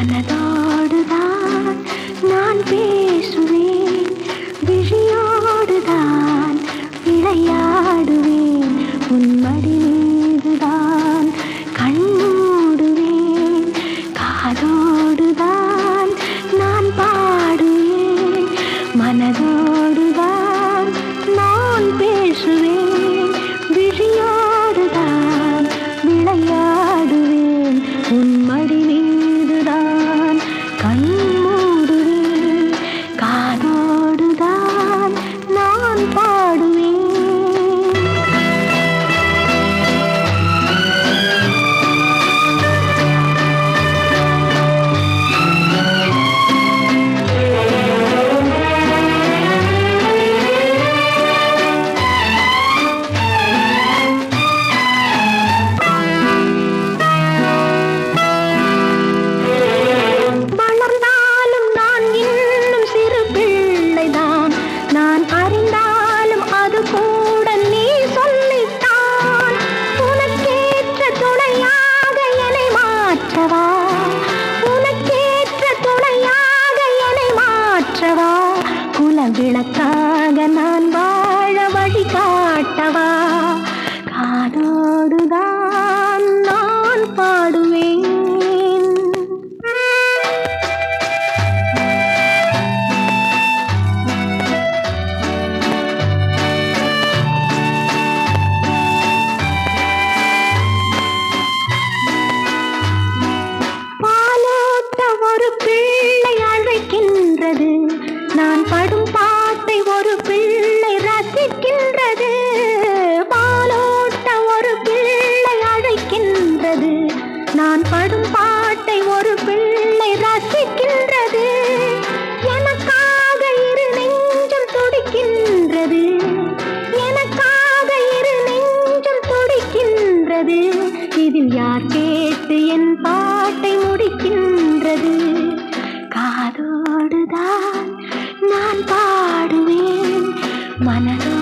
மனதோடுதான் நான் பேசுவேன், விழியோடுதான் விளையாடுவேன், உன் மடி மீதுதான் கண் மூடுவேன், காதோடுதான் நான் பாடுவேன், மனதோடுதான் நான் பேசுவேன், விழியோடுதான் விளையாடுவேன், உன் மடி மீதுதான் கண் மூடுவேன், காதோடுதான் நான் பாடுவேன். வளர்ந்தாலும் நான் இன்னும் சிறு பிள்ளைதான், நான் அறிந்தாலும் அது கூட நீ சொல்லித்தான். உனக்கேற்ற துணையாக என்னை மாற்றவா, உனக்கேற்ற துணையாக என்னை மாற்றவா, குலவிளக்காக நான் வாழ வழி காட்டவா, காதோடுதான் நான் பாடுவேன். பாலோட்ட ஒரு பிள்ளை அழைக்கின்றது, நான் படும் பாட்டை ஒரு பிள்ளை ரசிக்கின்றது. பாலோட்ட ஒரு பிள்ளை அழைக்கின்றது, நான் படும் பாட்டை ஒரு பிள்ளை ரசிக்கின்றது. எனக்காக இரு நெஞ்சம் துடிக்கின்றது, எனக்காக இரு நெஞ்சம் துடிக்கின்றது. இதில் யார் கேட்டு என் பாட்டை முடிக்கின்றது, காதோடுதான் நான் பாடுவேன், மனதோ